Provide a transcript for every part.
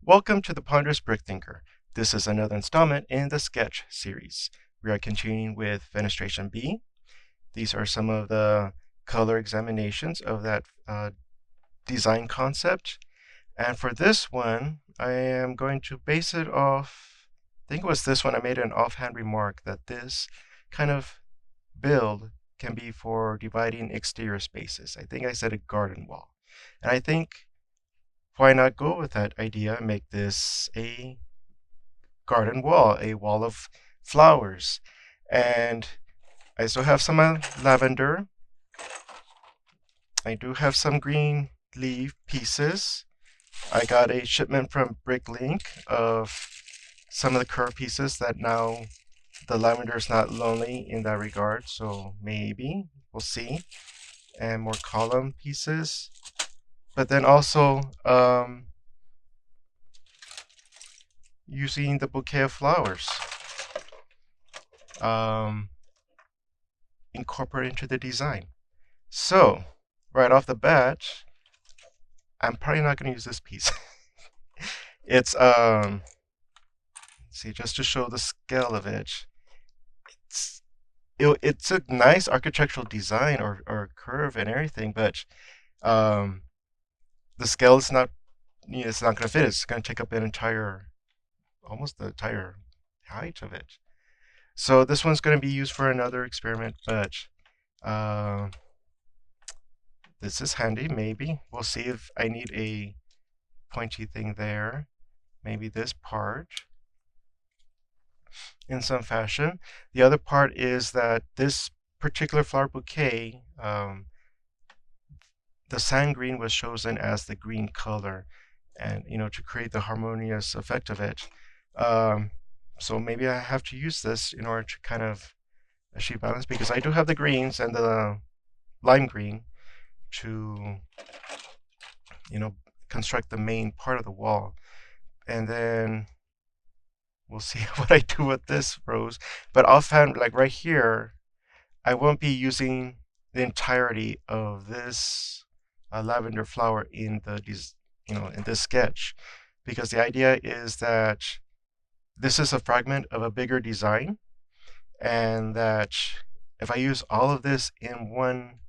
Welcome to the Ponderous Brick Thinker. This is another installment in the sketch series. We are continuing with Fenestration B. These are some of the color examinations of that design concept. And for this one, I am going to base it off, I think it was this one, I made an offhand remark that this kind of build can be for dividing exterior spaces. I think I said a garden wall. And I think why not go with that idea and make this a garden wall, a wall of flowers. And I still have some lavender. I do have some green leaf pieces. I got a shipment from Bricklink of some of the curved pieces that now the lavender is not lonely in that regard, so maybe we'll see. And more column pieces. But then also using the bouquet of flowers incorporate into the design. So right off the bat, I'm probably not going to use this piece. It's see, just to show the scale of it, it's a nice architectural design or curve and everything, but um, the scale is not, it's not going to fit. It's going to take up an entire, almost the entire height of it. So this one's going to be used for another experiment, but this is handy, maybe. We'll see if I need a pointy thing there. Maybe this part in some fashion. The other part is that this particular flower bouquet, the sand green was chosen as the green color, and to create the harmonious effect of it. So maybe I have to use this in order to kind of achieve balance, because I do have the greens and the lime green to construct the main part of the wall. And then we'll see what I do with this rose. But offhand, like right here, I won't be using the entirety of this lavender flower in the in this sketch, because the idea is that this is a fragment of a bigger design, and that if I use all of this in one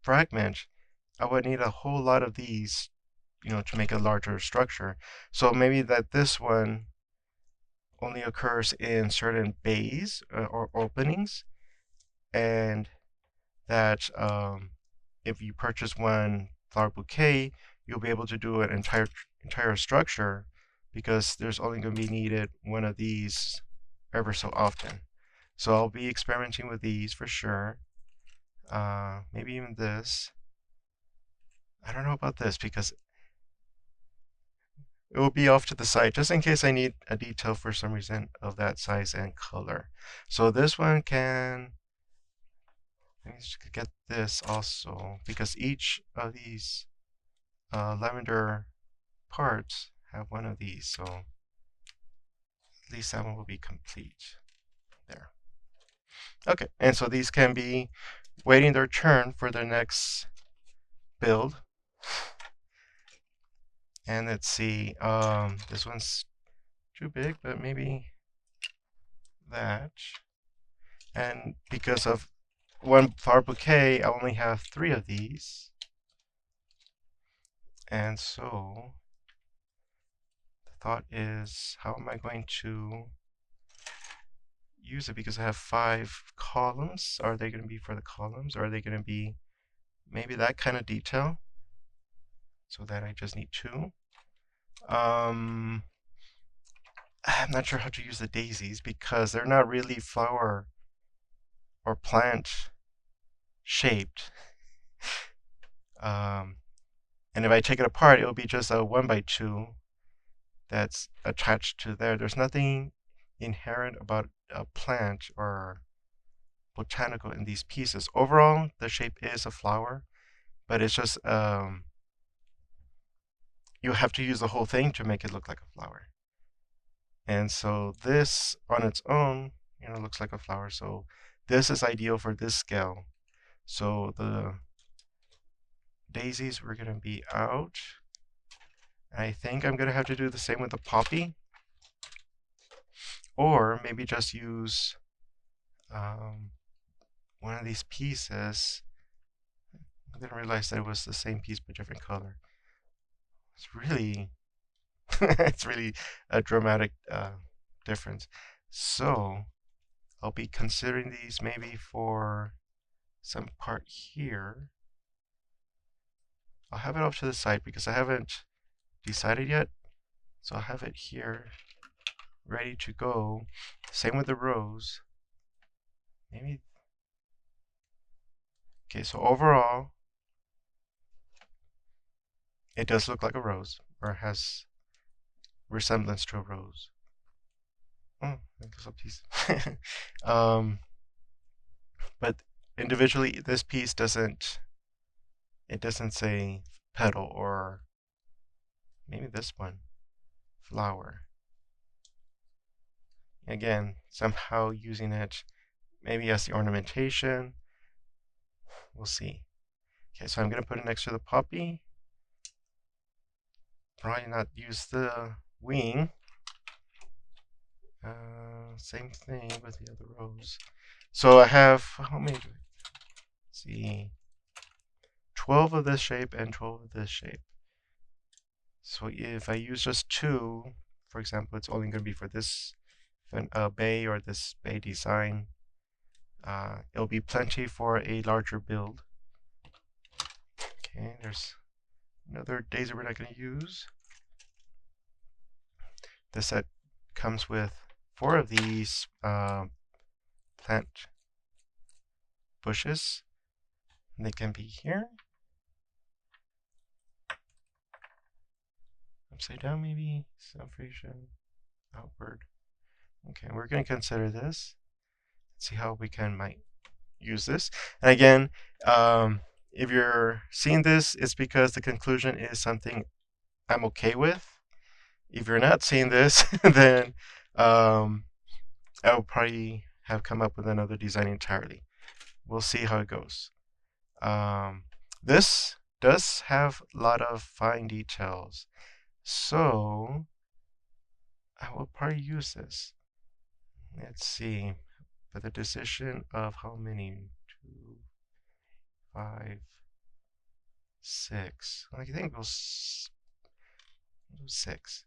fragment, I would need a whole lot of these, to make a larger structure. So maybe that this one only occurs in certain bays or openings, and that if you purchase one flower bouquet, you'll be able to do an entire structure, because there's only going to be needed one of these ever so often. So I'll be experimenting with these for sure. Maybe even this. I don't know about this, because it will be off to the side, just in case I need a detail for some reason of that size and color. So this one can, let me just get this also, because each of these lavender parts have one of these, so at least that one will be complete there. Okay, and so these can be waiting their turn for their next build. And let's see, this one's too big, but maybe that. And because of one flower bouquet, I only have 3 of these. And so the thought is, how am I going to use it? Because I have 5 columns. Are they going to be for the columns, or are they going to be maybe that kind of detail? So that I just need 2. I'm not sure how to use the daisies, because they're not really flower or plant shaped. And if I take it apart, it will be just a 1x2 that's attached to there. There's nothing inherent about a plant or botanical in these pieces. Overall, the shape is a flower, but it's just you have to use the whole thing to make it look like a flower. And so this on its own, looks like a flower. So this is ideal for this scale. So the daisies were going to be out. And I think I'm gonna have to do the same with the poppy, or maybe just use one of these pieces. I didn't realize that it was the same piece but different color. It's really, it's really a dramatic difference. So I'll be considering these maybe for some part here. I'll have it off to the side because I haven't decided yet. So I'll have it here ready to go. Same with the rows. Maybe. Okay, so overall, it does look like a rose, or has resemblance to a rose. Oh, there's a piece. But individually, this piece it doesn't say petal, or maybe this one, flower. Again, somehow using it maybe as the ornamentation. We'll see. Okay, so I'm going to put it next to the poppy. Probably not use the wing. Same thing with the other rows. So I have, how many? Let's see, 12 of this shape and 12 of this shape. So if I use just 2, for example, it's only going to be for this bay or this bay design. It'll be plenty for a larger build. Okay, there's another daisy we're not going to use. The set comes with 4 of these plant bushes. And they can be here. Upside down maybe, self-ration, outward. Okay, we're going to consider this. Let's see how we might use this. And again, if you're seeing this, it's because the conclusion is something I'm okay with. If you're not seeing this, then I will probably have come up with another design entirely. We'll see how it goes. This does have a lot of fine details, so I will probably use this. Let's see, but the decision of how many? 2, 5, 6. I think we'll 6.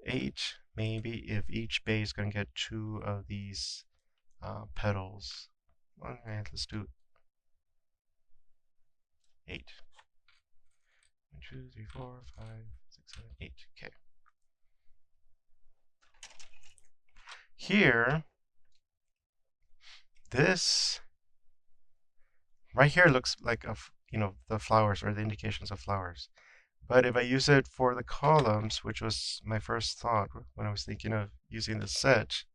8, maybe, if each bay is going to get 2 of these petals. Okay, let's do 8. 1, 2, 3, 4, 5, 6, 7, 8. Okay. Here, this right here looks like the flowers or the indications of flowers. But if I use it for the columns, which was my first thought when I was thinking of using the set,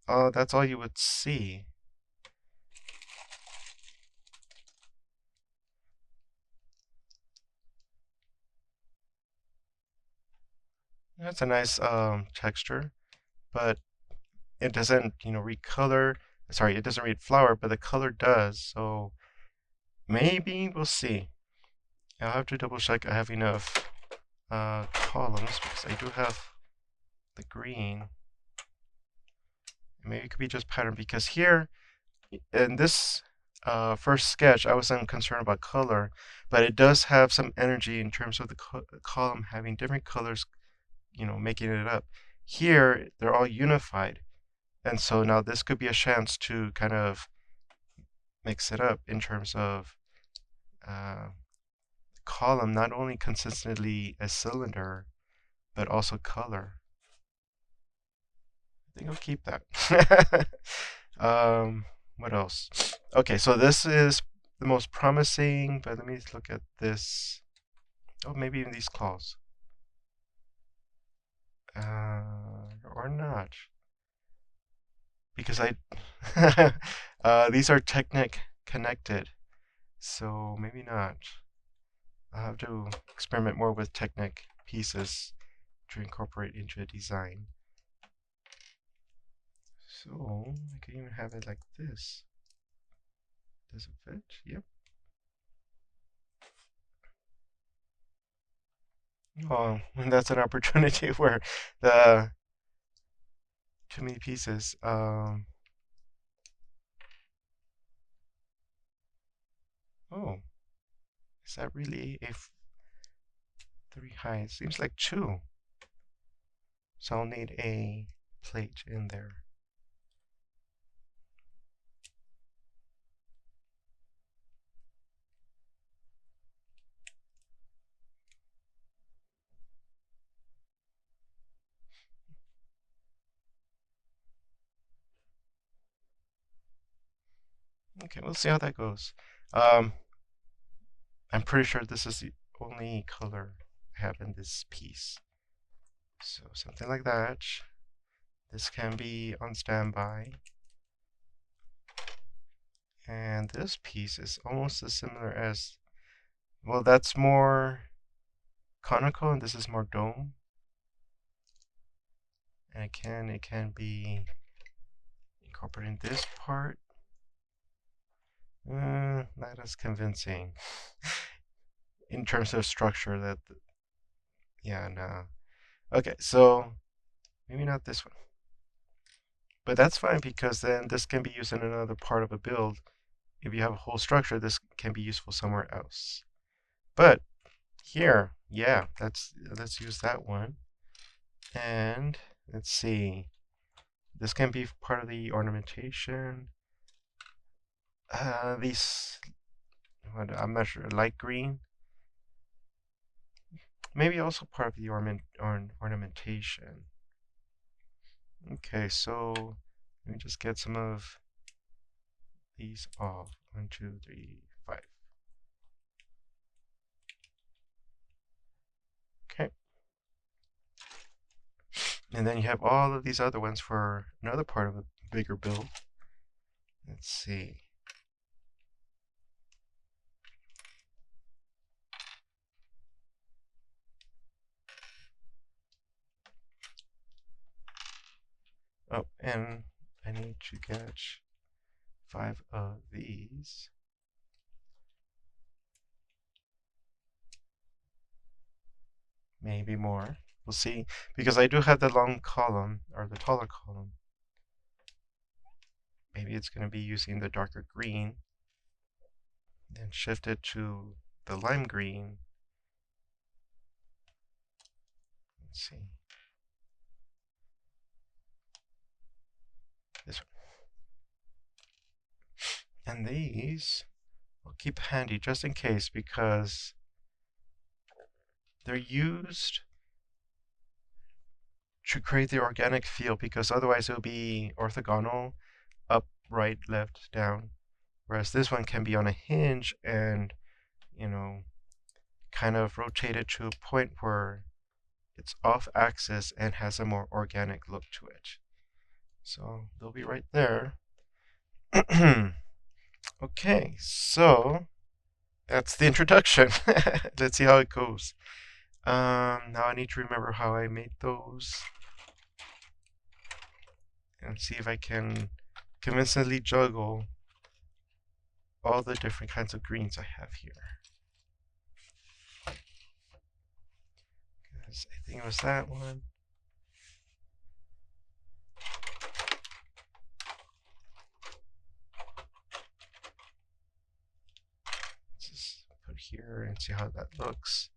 that's all you would see. That's a nice texture, but it doesn't, read color. Sorry, it doesn't read flower, but the color does. So maybe we'll see. I'll have to double check I have enough columns because I do have the green. Maybe it could be just pattern because here in this first sketch, I wasn't concerned about color, but it does have some energy in terms of the column having different colors, making it up. Here, they're all unified. And so now this could be a chance to kind of mix it up in terms of column, not only consistently a cylinder, but also color. I think I'll keep that. What else? Okay, so this is the most promising, but let me look at this. Oh, maybe even these claws. Or not. Because these are Technic connected, so maybe not. I'll have to experiment more with Technic pieces to incorporate into a design. So I could even have it like this. Does it fit? Yep. Oh, and that's an opportunity where the too many pieces. Oh, is that really a 3 high? It seems like 2. So I'll need a plate in there. Okay, we'll see how that goes. Um, I'm pretty sure this is the only color I have in this piece. So something like that. This can be on standby. And this piece is almost as similar as, well, that's more conical and this is more dome. And it can be incorporating this part. Not as convincing in terms of structure. Yeah, no. Okay, so maybe not this one. But that's fine because then this can be used in another part of a build. If you have a whole structure, this can be useful somewhere else. But here, yeah, let's use that one. And let's see. This can be part of the ornamentation. These, I'm not sure, light green. Maybe also part of the ornamentation. Okay, so let me just get some of these off. 1, 2, 3, 5. Okay. And then you have all of these other ones for another part of a bigger build. Let's see. Oh, and I need to get 5 of these. Maybe more. We'll see. Because I do have the long column, or the taller column. Maybe it's going to be using the darker green. Then shift it to the lime green. Let's see. This one. And these I'll keep handy just in case because they're used to create the organic feel because otherwise it'll be orthogonal, up, right, left, down. Whereas this one can be on a hinge and, you know, kind of rotated to a point where it's off axis and has a more organic look to it. So they'll be right there. Okay, so that's the introduction. Let's see how it goes. Now I need to remember how I made those and see if I can convincingly juggle all the different kinds of greens I have here. Because I think it was that one. Let's just put here and see how that looks.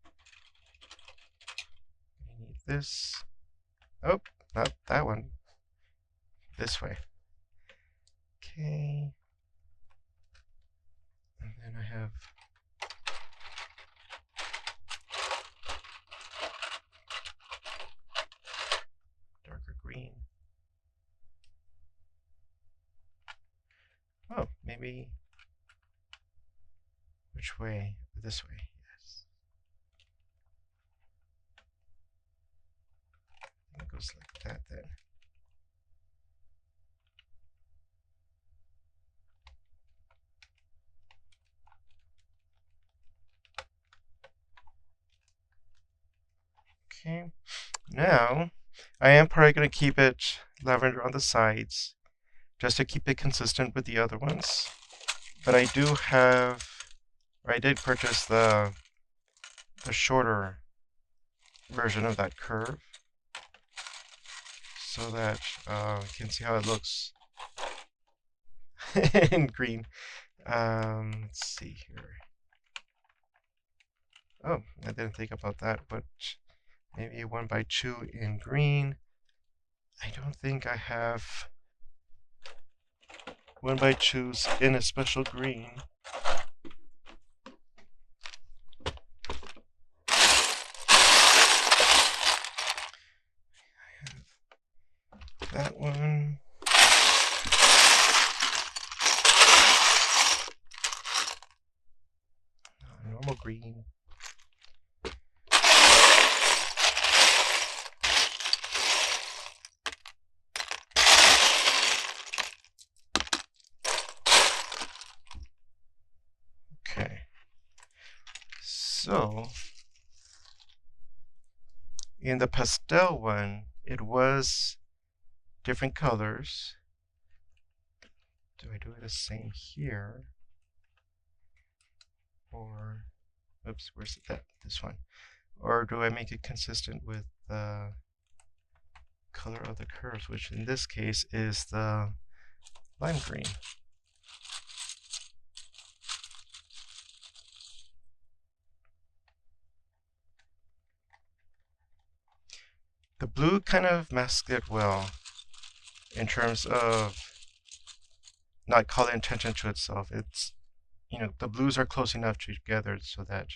I need this. Oh, not that one. This way. Okay. And then I have darker green. Oh, maybe which way? This way, yes. And it goes like that then. Okay. Now, I am probably going to keep it lavender on the sides just to keep it consistent with the other ones. But I do have, or I did purchase the shorter version of that curve so that you can see how it looks in green. Let's see here. Oh, I didn't think about that, but maybe 1x2 in green. I don't think I have 1x2s in a special green. That one. Normal green. Okay. So, in the pastel one, it was different colors. Do I do it the same here? Or, oops, where's that? This one. Or do I make it consistent with the color of the curves, which in this case is the lime green? The blue kind of masks it well in terms of not calling attention to itself. It's, the blues are close enough together so that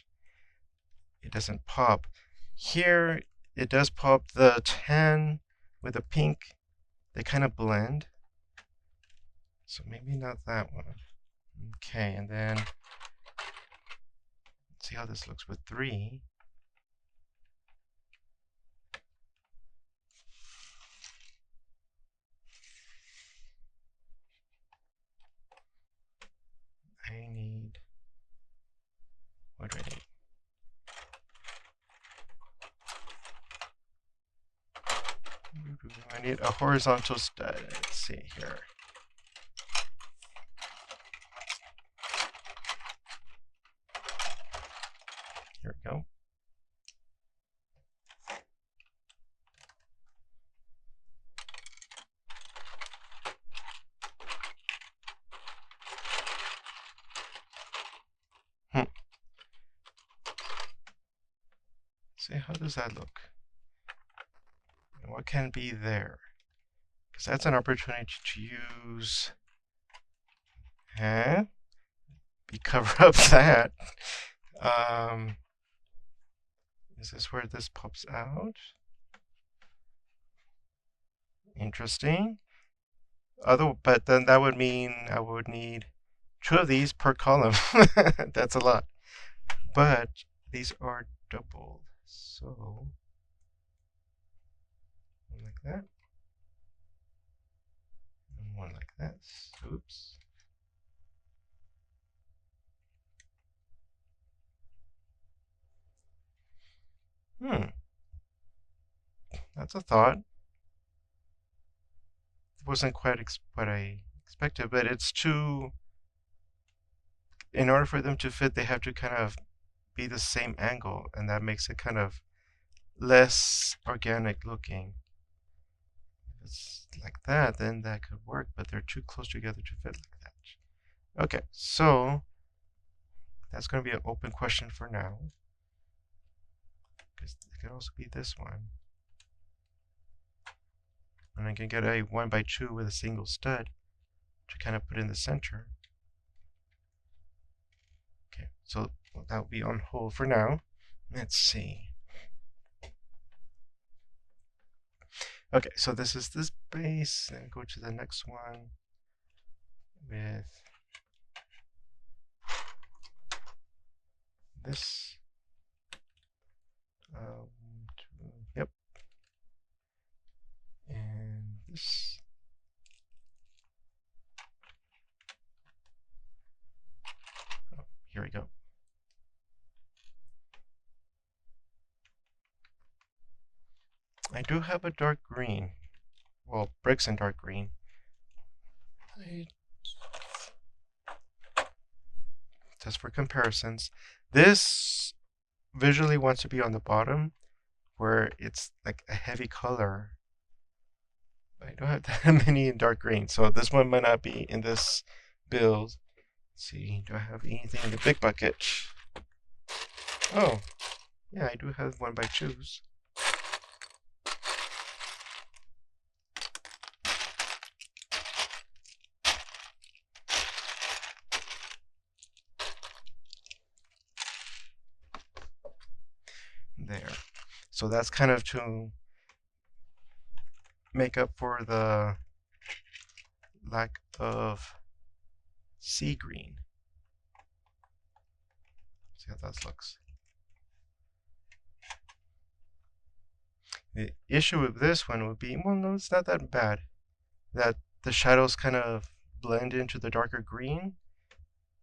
it doesn't pop. Here, it does pop. The tan with the pink, they kind of blend. So maybe not that one. Okay, and then let's see how this looks with 3. I need, what do I need? I need a horizontal stud. Let's see here. Here we go. See, how does that look? And what can be there? Because that's an opportunity to use, cover up that. Is this where this pops out? Interesting. But then that would mean I would need 2 of these per column. That's a lot. But these are doubled. So, one like that. And one like that. Oops. That's a thought. It wasn't quite what I expected, but it's too. In order for them to fit, they have to kind of be the same angle, and that makes it kind of less organic looking. If it's like that, then that could work, but they're too close together to fit like that. Okay, so that's going to be an open question for now, because it could also be this one. And I can get a 1x2 with a single stud to kind of put in the center. Okay, so that will be on hold for now. Let's see. Okay, so this is this base, and go to the next one with this. Yep. And this. Oh, here we go. I do have a dark green. Well, bricks in dark green. Just for comparisons. This visually wants to be on the bottom, where it's like a heavy color. I don't have that many in dark green, so this one might not be in this build. Let's see, do I have anything in the big bucket? Oh, yeah, I do have one by choose. There. So that's kind of to make up for the lack of sea green. See how that looks. The issue with this one would be, well, no, it's not that bad. That the shadows kind of blend into the darker green.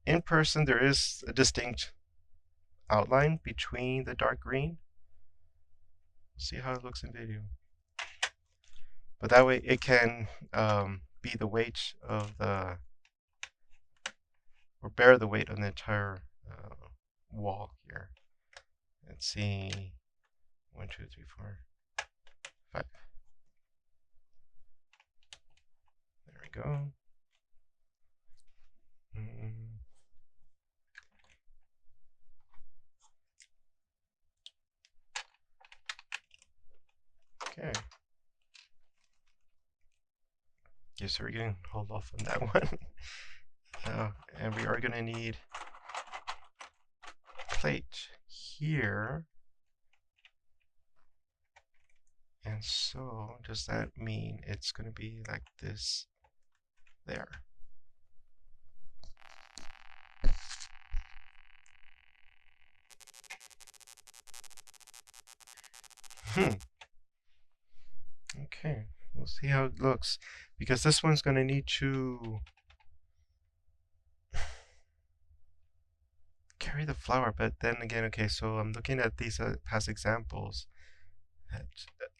In person, there is a distinct outline between the dark green. See how it looks in video. But that way it can be the weight of the, or bear the weight of the entire wall here. Let's see, 1, 2, 3, 4, 5. There we go. Okay. Yes, so we're going to hold off on that one. And we are going to need plate here. And so, does that mean it's going to be like this there? Okay, we'll see how it looks. Because this one's going to need to carry the flower, but then again, okay, so I'm looking at these past examples.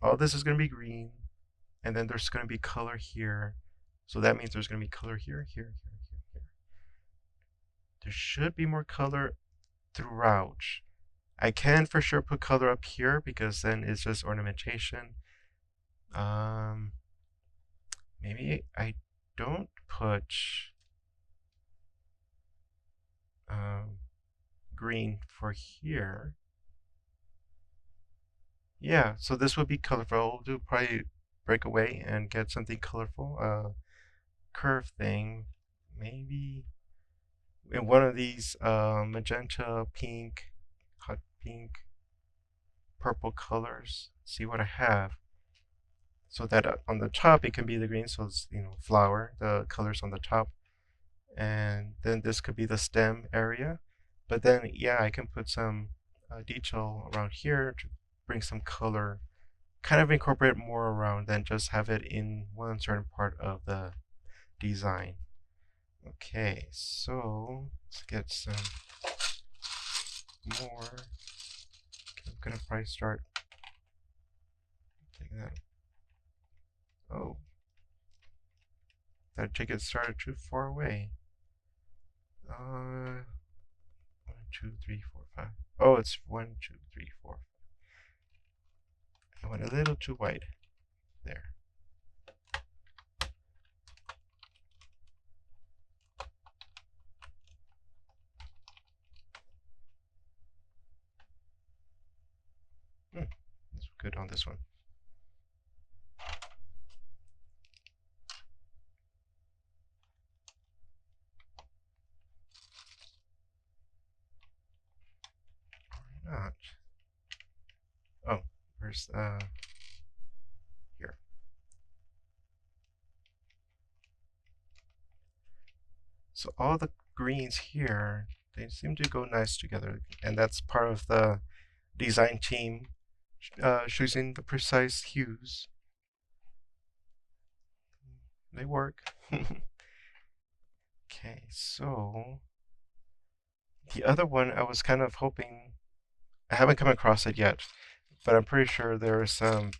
All this is going to be green, and then there's going to be color here. So that means there's going to be color here, here, here, here, here. There should be more color throughout. I can for sure put color up here because then it's just ornamentation. Maybe I don't put green for here. Yeah, so this would be colorful. We'll do probably break away and get something colorful. Curve thing. Maybe in one of these magenta, pink, hot pink, purple colors. See what I have. So that on the top it can be the green, so it's, you know, flower, the colors on the top. And then this could be the stem area. But then, yeah, I can put some detail around here to bring some color, kind of incorporate more around than just have it in one certain part of the design. Okay, so let's get some more. Okay, I'm gonna probably start taking that. Oh, that ticket started too far away. 1, 2, 3, 4, 5. Oh, it's 1, 2, 3, 4. I went a little too wide there. That's good on this one. Not. Oh, where's here. So all the greens here, they seem to go nice together, and that's part of the design team choosing the precise hues. They work. Okay, so the other one I was kind of hoping, I haven't come across it yet, but I'm pretty sure there are some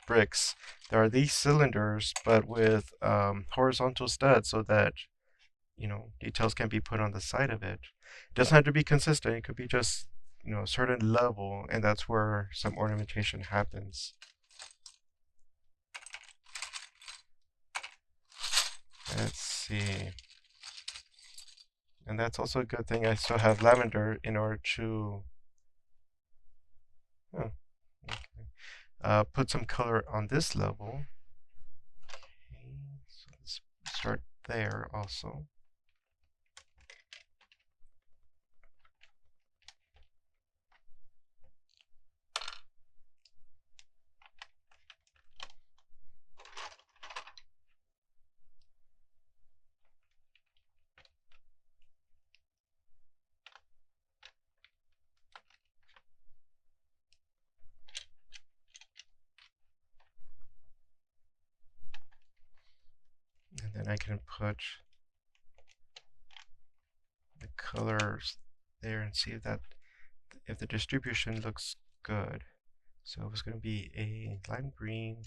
bricks. There are these cylinders, but with horizontal studs so that, you know, details can be put on the side of it. It doesn't have to be consistent. It could be just a certain level, and that's where some ornamentation happens. Let's see. And that's also a good thing I still have lavender in order to oh, okay. Put some color on this level. Okay, so let's start there also. And then I can put the colors there and see if the distribution looks good. So it's going to be a lime green,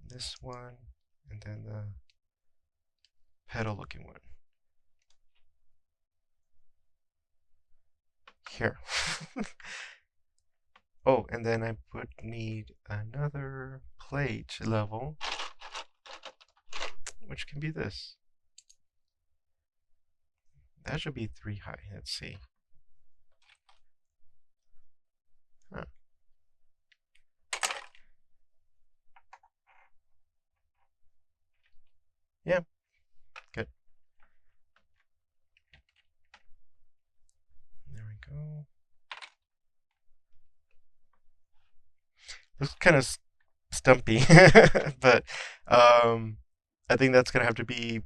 this one, and then the petal looking one. Here. Oh, and then I would need another plate level, which can be this. That should be 3 high. Let's see. Huh. Yeah, good. There we go. Looks kind of stumpy, but I think that's gonna have to be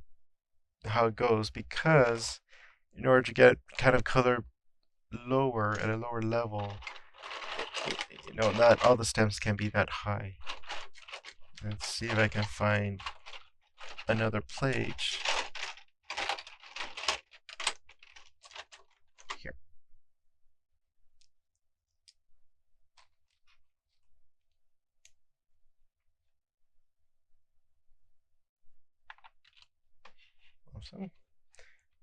how it goes, because in order to get kind of color lower at a lower level, not all the stems can be that high. Let's see if I can find another plate. Here. Awesome.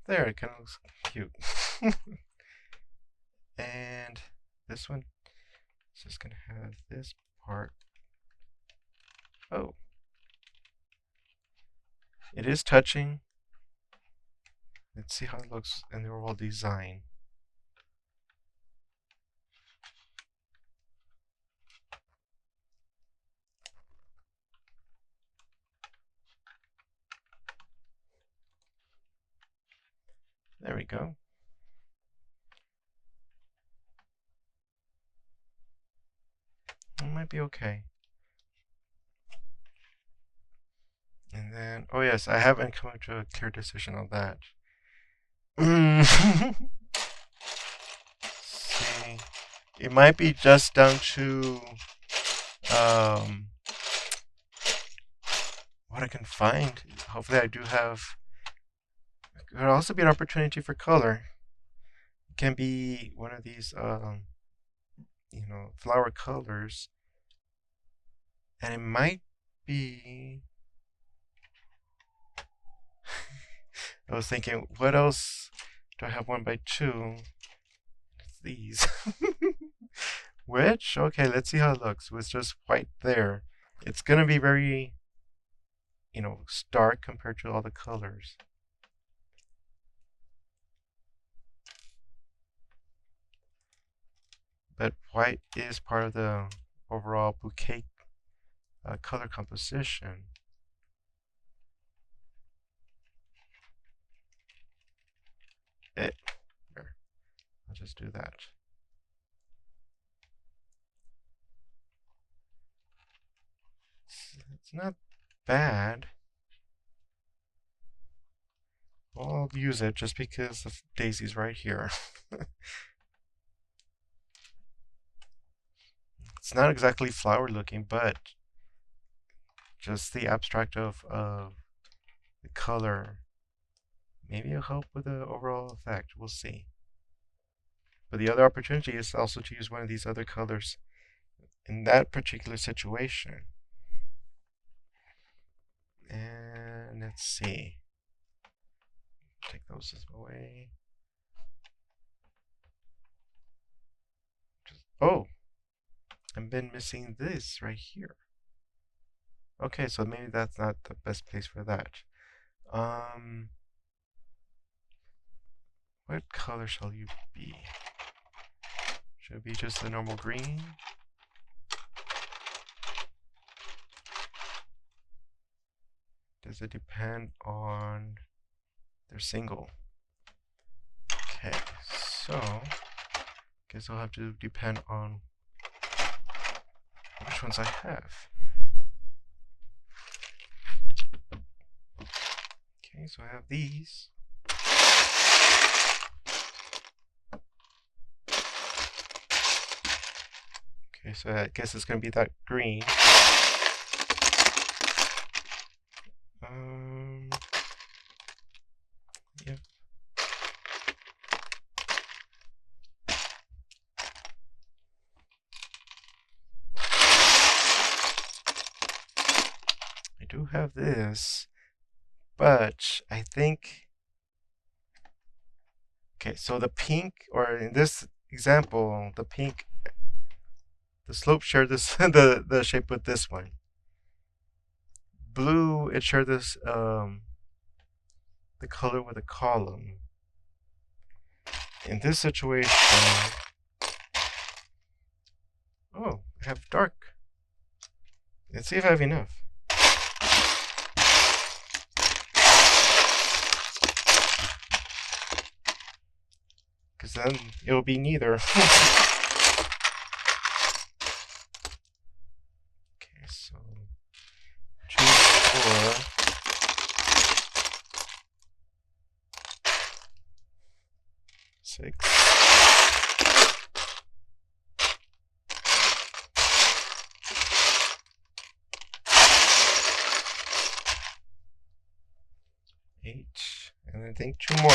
There, it kind of looks cute. And this one is just going to have this part. Oh. It is touching. Let's see how it looks in the overall design. There we go. It might be okay. And then, oh yes, I haven't come to a clear decision on that. See, it might be just down to what I can find. Hopefully, I do have. It could also be an opportunity for color. It can be one of these, flower colors, and it might be. I was thinking, what else do I have 1x2? It's these. Which, okay, let's see how it looks. With just white there. It's gonna be very, stark compared to all the colors. But white is part of the overall bouquet color composition. There. I'll just do that. It's not bad. Well, I'll use it just because the daisy's right here. It's not exactly flower looking, but just the abstract of the color. Maybe it'll help with the overall effect. We'll see. But the other opportunity is also to use one of these other colors in that particular situation. And let's see. Take those away. Oh, I've been missing this right here. Okay, so maybe that's not the best place for that. Um, what color shall you be? Should it be just a normal green? Does it depend on their single? Okay, so guess I'll have to depend on which ones I have. Okay, so I have these. Okay, so I guess it's gonna be that green. Yep. I do have this, but I think, okay, so the pink, or in this example, the pink, the slope shared this the shape with this one. Blue, it shared this the color with a column. In this situation, oh, I have dark. Let's see if I have enough. Because then it'll be neither. Okay, so 2, 4. 6. 8. And I think 2 more.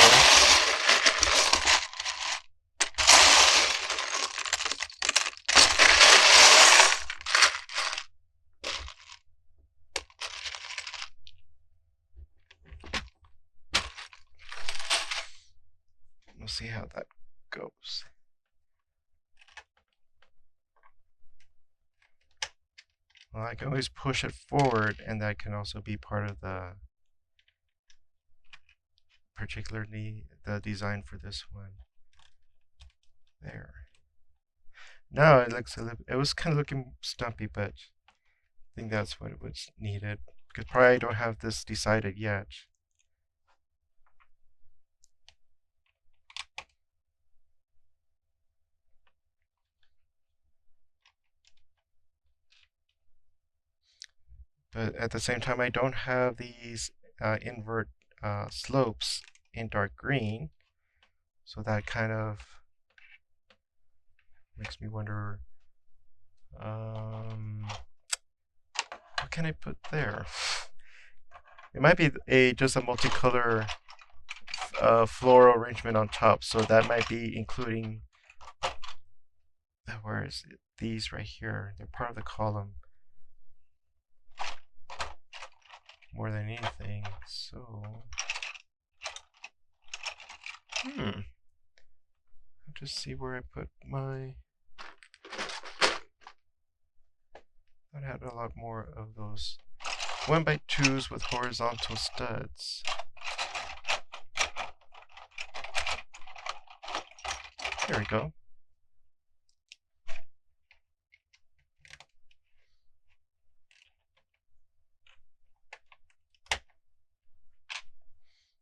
We'll see how that goes. Well, I can always push it forward, and that can also be part of the, particularly the design for this one. There. Now it looks a little, it was kind of looking stumpy, but I think that's what it was needed. Because probably I don't have this decided yet. But at the same time, I don't have these invert slopes in dark green. So that kind of makes me wonder, what can I put there? It might be just a multicolor floral arrangement on top. So that might be including, where is it? These right here. They're part of the column more than anything. So, I'll just see where I put my. I had a lot more of those 1x2s with horizontal studs. There we go.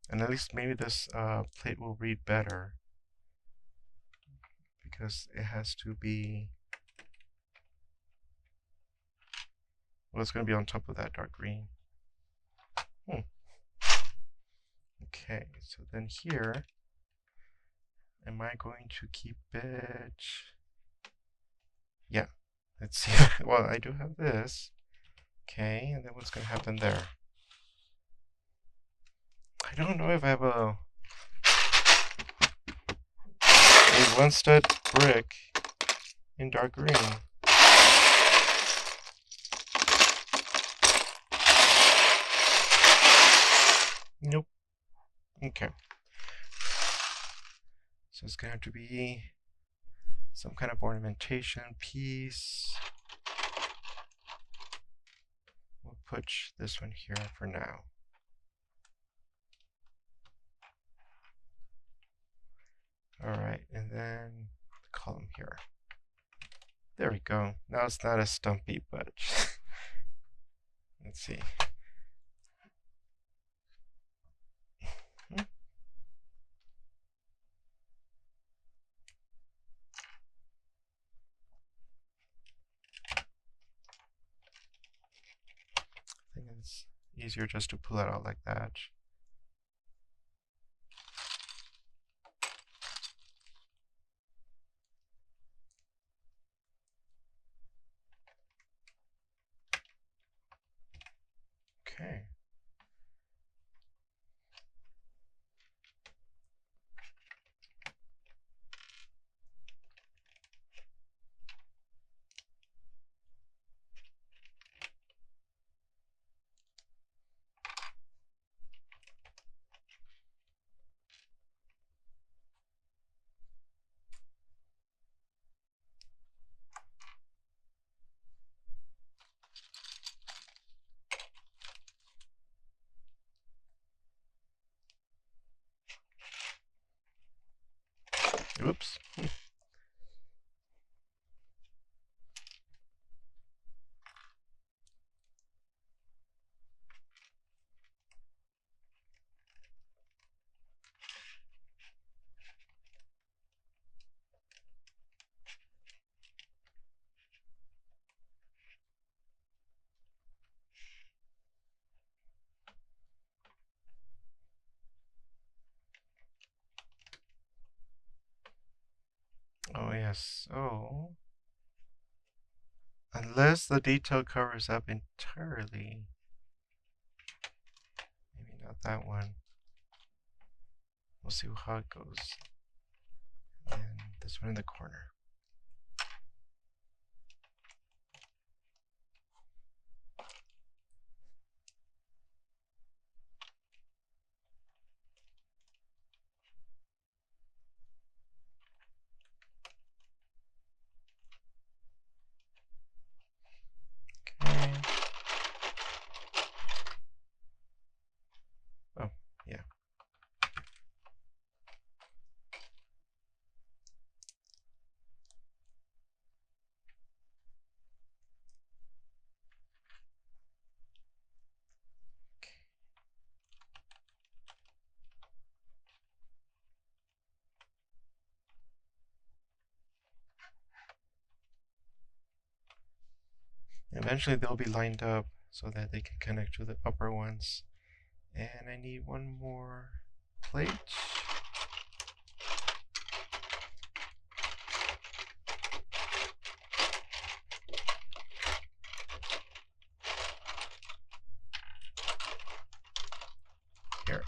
And at least maybe this plate will read better, because it has to be, well, it's going to be on top of that dark green. Okay, so then here, am I going to keep it? Yeah, let's see. Well, I do have this. Okay, and then what's going to happen there? I don't know if I have a one stud brick in dark green. Nope. Okay. So it's going to have to be some kind of ornamentation piece. We'll put this one here for now. Alright, and then the column here. There we go. Now it's not as stumpy, but let's see. I think it's easier just to pull it out like that. Okay. Oops. Oh yes. Oh. Unless the detail covers up entirely. Maybe not that one. We'll see how it goes. And this one in the corner. Okay. Oh, yeah. Eventually they'll be lined up so that they can connect to the upper ones. And I need one more plate. Here.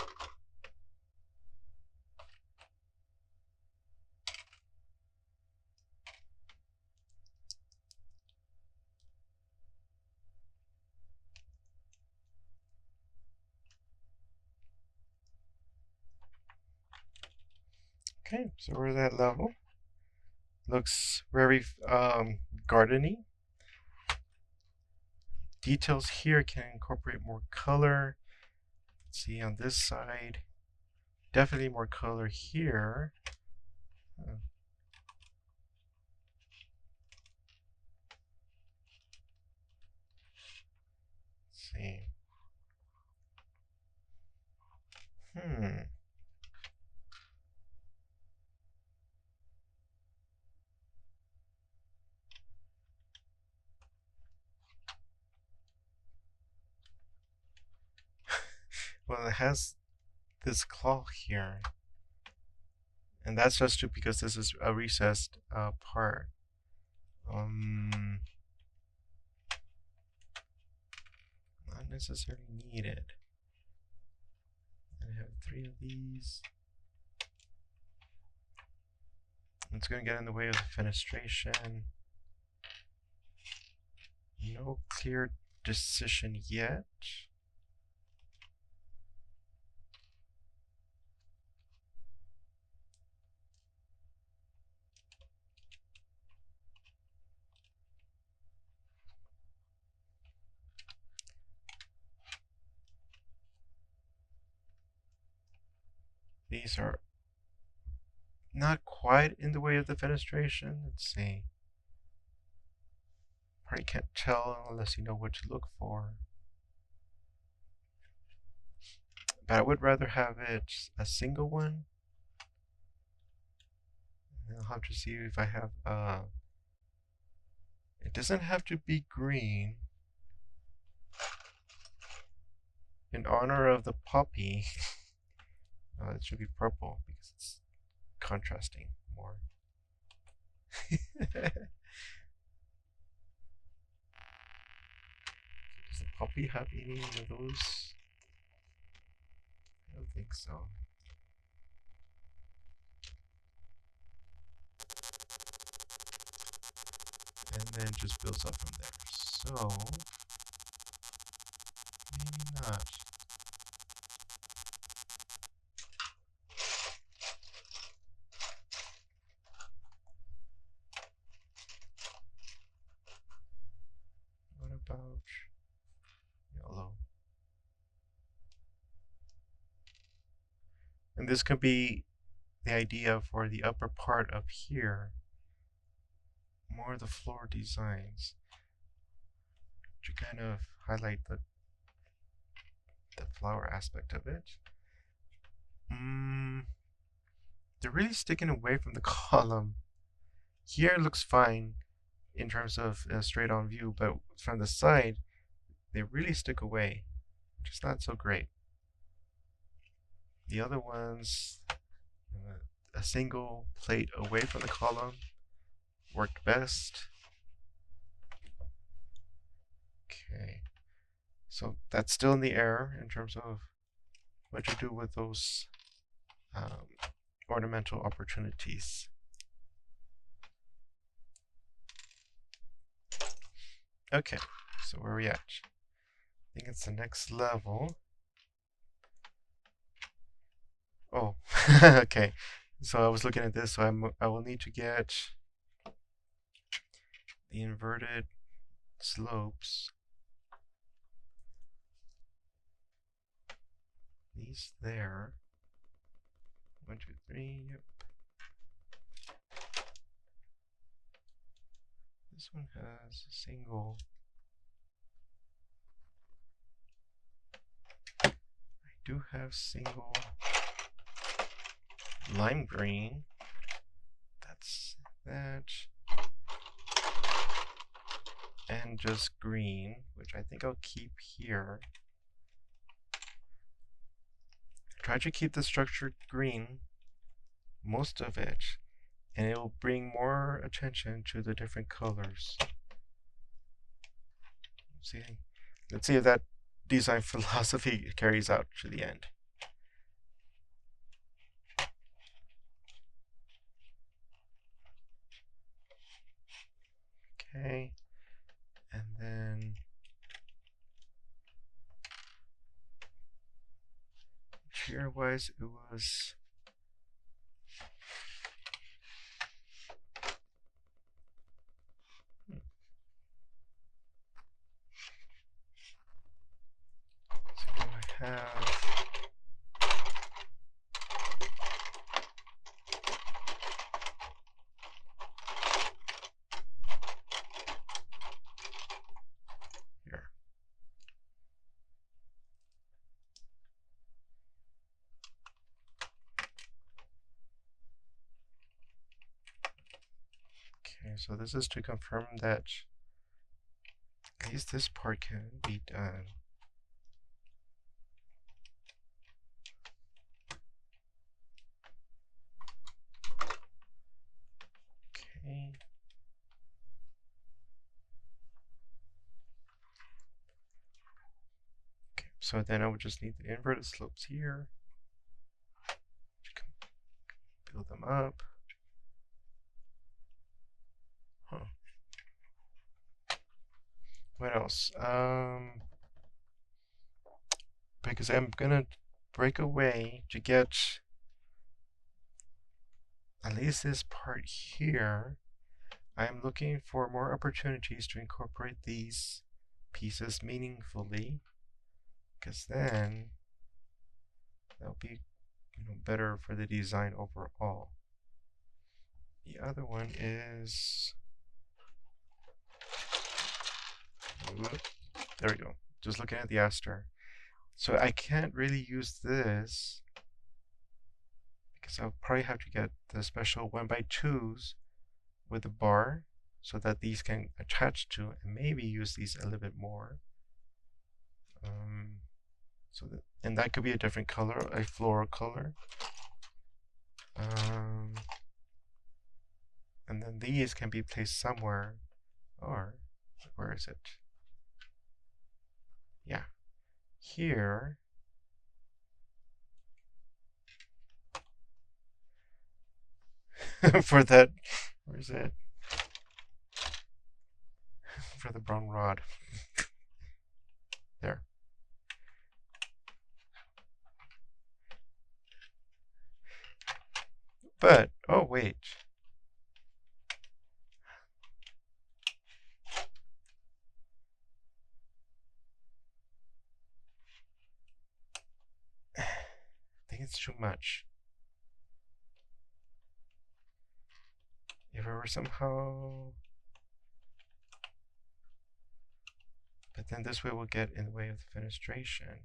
Okay, so we're at that level. Looks very gardeny. Details here can incorporate more color. Let's see on this side. Definitely more color here. Let's see. Well, it has this claw here. And that's just because this is a recessed part. Not necessarily needed. I have 3 of these. It's going to get in the way of the fenestration. No clear decision yet. These are not quite in the way of the fenestration. Let's see. Probably can't tell unless you know what to look for. But I would rather have it a single one. I'll have to see if I have it doesn't have to be green. In honor of the puppy, it should be purple because it's contrasting more. Does the puppy have any of those? I don't think so. And then just builds up from there. So, maybe not. What about yellow? And this could be the idea for the upper part up here. More of the floor designs to kind of highlight the flower aspect of it. They're really sticking away from the column. Here it looks fine in terms of a straight on view, but from the side, they really stick away, which is not so great. The other ones, a single plate away from the column worked best. Okay, so that's still in the air in terms of what to do with those ornamental opportunities. Okay, so where are we at? I think it's the next level. Oh, okay. So I was looking at this, so I will need to get the inverted slopes. These there. 1, 2, 3, yep. This one has a single. I do have single lime green. That's that. And just green, which I think I'll keep here. Try to keep the structure green, most of it, and it will bring more attention to the different colors. Let's see if that design philosophy carries out to the end. Okay, and then chair-wise, it was so do I have here? Okay, so this is to confirm that at least this part can be done. Okay. Okay, so then I would just need the inverted slopes here. Build them up. Huh. What else? Because I'm gonna break away to get at least this part here. I'm looking for more opportunities to incorporate these pieces meaningfully, because then they'll be better for the design overall. The other one is, there we go. Just looking at the aster. So I can't really use this because I'll probably have to get the special 1x2s with the bar so that these can attach to, and maybe use these a little bit more. And that could be a different color, a floral color. And then these can be placed somewhere, or where is it? Yeah, here. For that, where is it? For the brown rod. There. But, oh wait. I think it's too much. If it were somehow... But then this way will get in the way of the fenestration.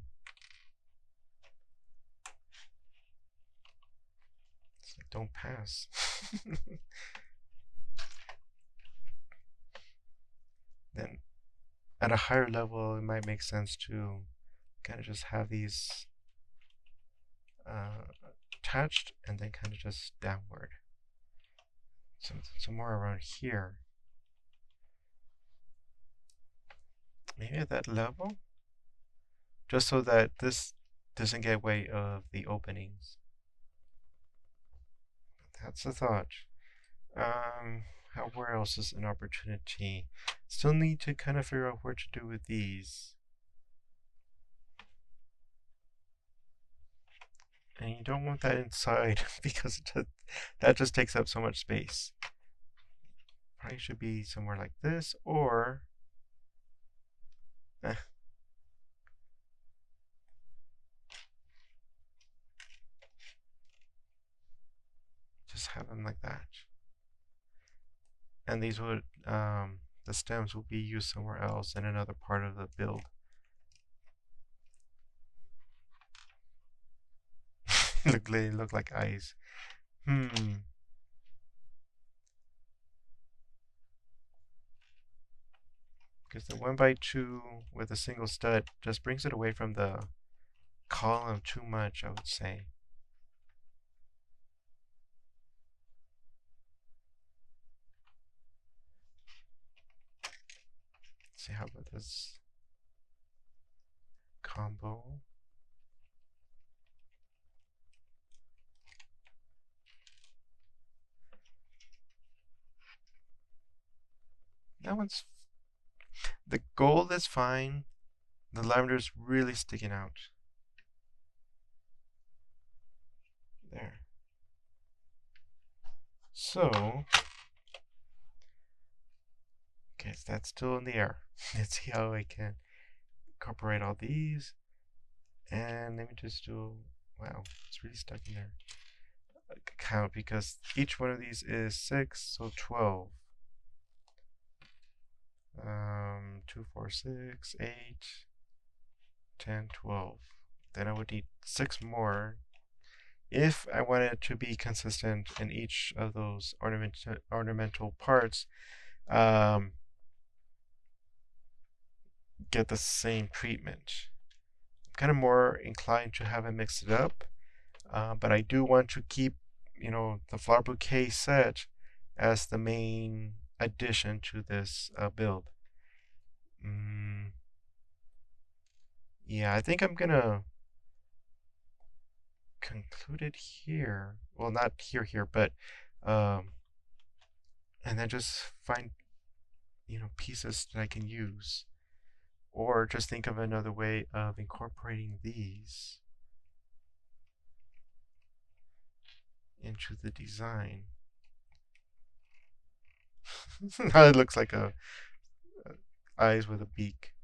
It's like, don't pass. Then at a higher level, it might make sense to kind of just have these attached and then kind of just downward. Somewhere around here. Maybe at that level? Just so that this doesn't get in the way of the openings. That's a thought. Where else is an opportunity? Still need to kind of figure out where to do with these. And you don't want that inside because that just takes up so much space. Probably should be somewhere like this, or just have them like that. And these would, the stems will be used somewhere else in another part of the build. They look like eyes. Because the 1x2 with a single stud just brings it away from the column too much, I would say. Let's see, how about this combo? That one's... The gold is fine. The lavender is really sticking out. There. So, okay, so that's still in the air. Let's see how I can incorporate all these. And let me just do, wow, it's really stuck in there. Count, because each one of these is 6, so 12. 2, 4, 6, 8, 10, 12. Then I would need 6 more if I wanted to be consistent in each of those ornamental parts. Get the same treatment. I'm kind of more inclined to have it mixed it up, but I do want to keep, the flower bouquet set as the main addition to this build. Yeah, I think I'm gonna conclude it here. Well, not here, but and then just find, pieces that I can use, or just think of another way of incorporating these into the design. Now it looks like a eyes with a beak.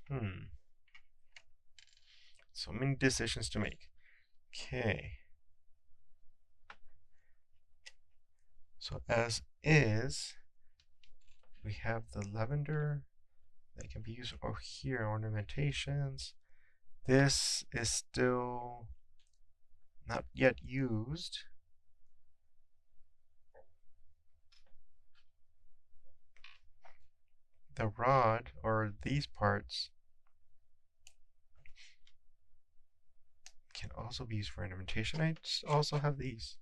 Hmm. So many decisions to make. Okay. So as is, we have the lavender that can be used over here, ornamentations. This is still not yet used. The rod, or these parts, can also be used for ornamentation. I also have these.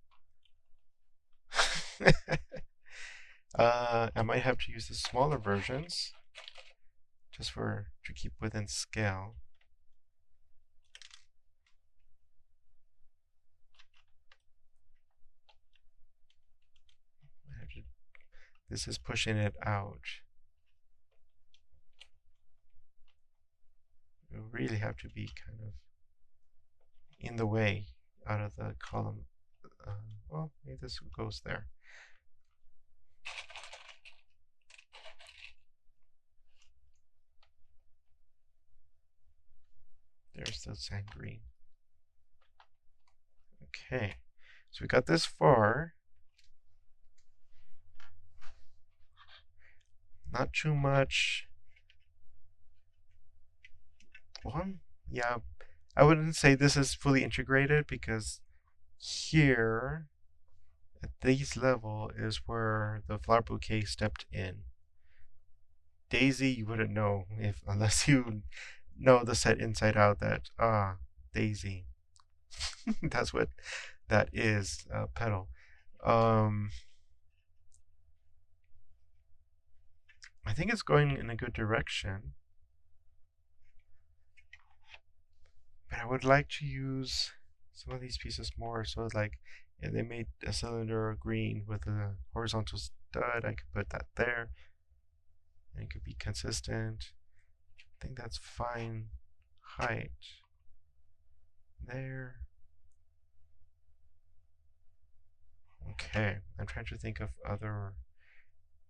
I might have to use the smaller versions just to keep within scale. This is pushing it out. You really have to be kind of in the way out of the column. Well, maybe this goes there. There's the sand green. Okay, so we got this far. Not too much. Well, yeah, I wouldn't say this is fully integrated because here at this level is where the flower bouquet stepped in. Daisy, you wouldn't know if unless you know the set inside out that Daisy. That's what that is, petal. I think it's going in a good direction. But I would like to use some of these pieces more. So like, if they made a cylinder green with a horizontal stud, I could put that there. And it could be consistent. I think that's fine height. There. Okay, I'm trying to think of other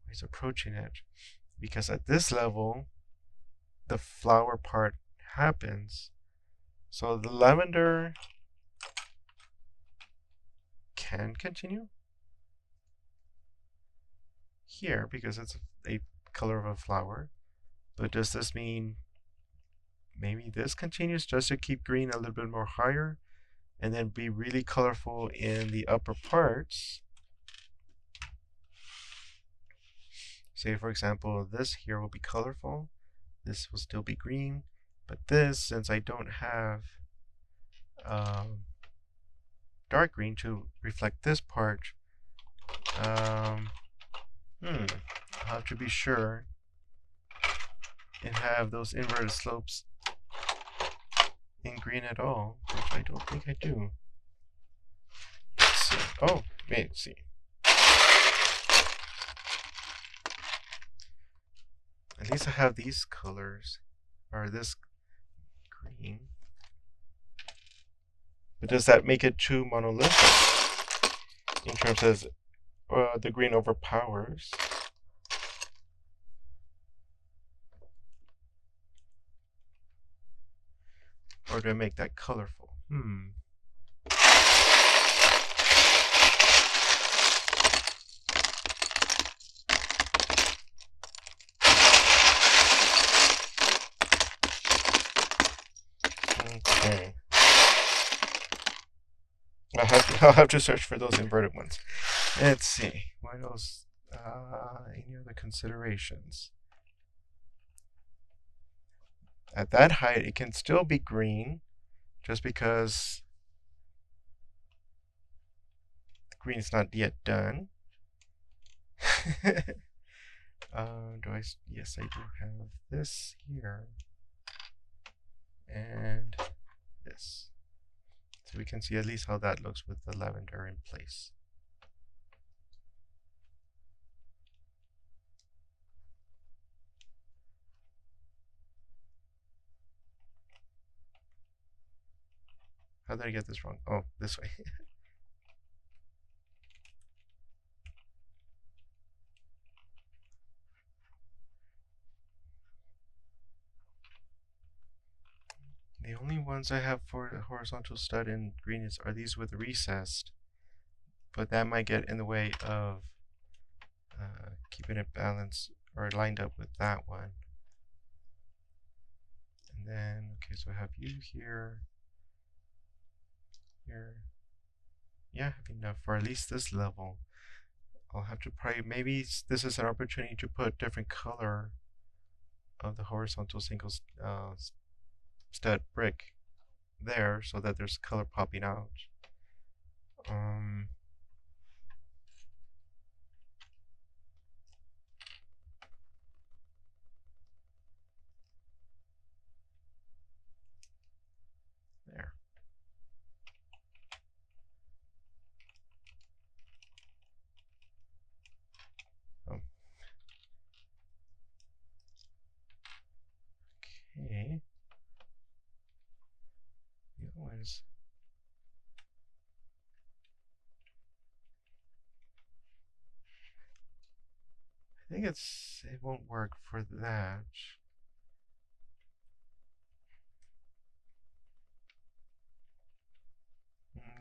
ways of approaching it. Because at this level, the flower part happens. So the lavender can continue here because it's a color of a flower. But does this mean maybe this continues just to keep green a little bit more higher and then be really colorful in the upper parts? Say, for example, this here will be colorful. This will still be green. But this, since I don't have dark green to reflect this part, I'll have to be sure and have those inverted slopes in green at all, which I don't think I do. Let's see. Oh, wait, let's see. At least I have these colors, or this green. But does that make it too monolithic in terms of the green overpowers? Or do I make that colorful? Okay. I'll have to search for those inverted ones. Let's see. What else? Any other considerations? At that height, it can still be green, just because the green is not yet done. Yes, I do have this here. And this. So we can see at least how that looks with the lavender in place. How did I get this wrong? Oh, this way. The only ones I have for the horizontal stud in green are these with recessed, but that might get in the way of keeping it balanced or lined up with that one. And then, okay, so I have you here, here. Yeah, I have enough for at least this level. I'll have to probably, maybe this is an opportunity to put different color of the horizontal single stud brick there so that there's color popping out. Um, there. Oh, okay. The other ones. I think it won't work for that.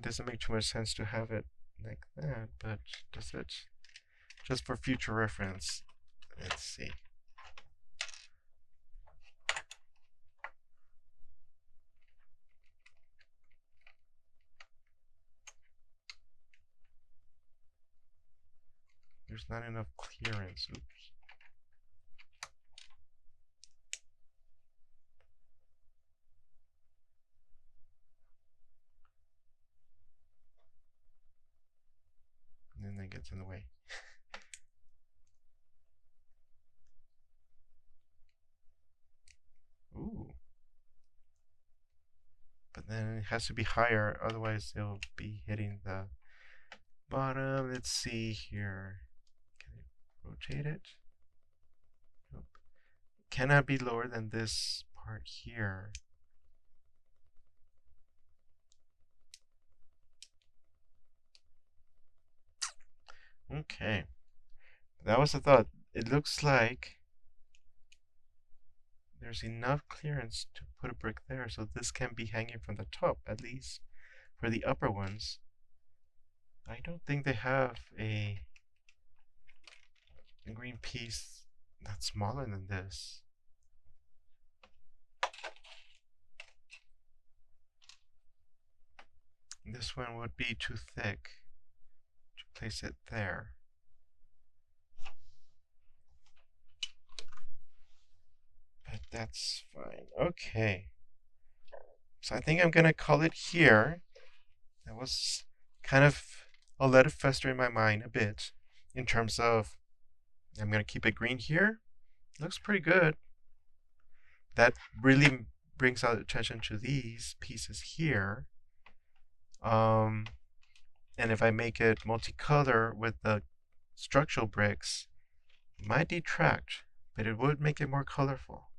Doesn't make too much sense to have it like that, but does it? Just for future reference. Let's see. There's not enough clearance. Oops. And then that gets in the way. Ooh. But then it has to be higher, otherwise it'll be hitting the bottom. Let's see here. Can I rotate it? Nope. Cannot be lower than this part here. Okay. That was the thought. It looks like there's enough clearance to put a brick there, so this can be hanging from the top, at least for the upper ones. I don't think they have a green piece that's smaller than this. This one would be too thick to place it there. But that's fine. Okay. So I think I'm going to call it here. That was kind of, I'll let it fester in my mind a bit in terms of, I'm going to keep it green here. Looks pretty good. That really brings out attention to these pieces here. And if I make it multicolor with the structural bricks, it might detract, but it would make it more colorful.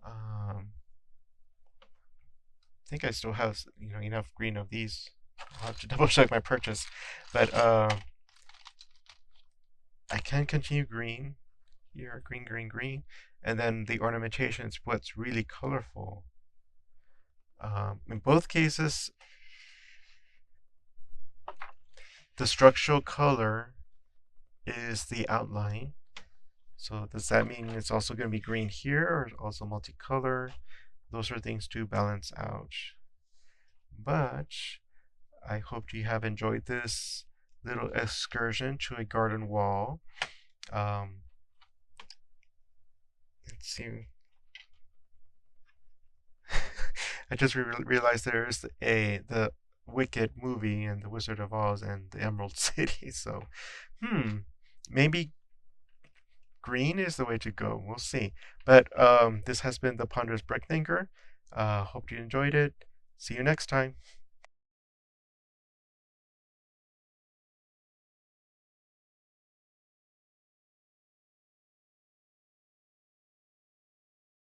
I think I still have enough green of these. I'll have to double check my purchase, but I can continue green here, green, green, green, and then the ornamentation is what's really colorful. In both cases, the structural color is the outline. So does that mean it's also going to be green here or also multicolor? Those are things to balance out. But I hope you have enjoyed this little excursion to a garden wall. Let's see. I just realized there's the Wicked movie and the Wizard of Oz and the Emerald City. So, maybe green is the way to go. We'll see. But this has been the Ponderous Brickthinker. Hope you enjoyed it. See you next time.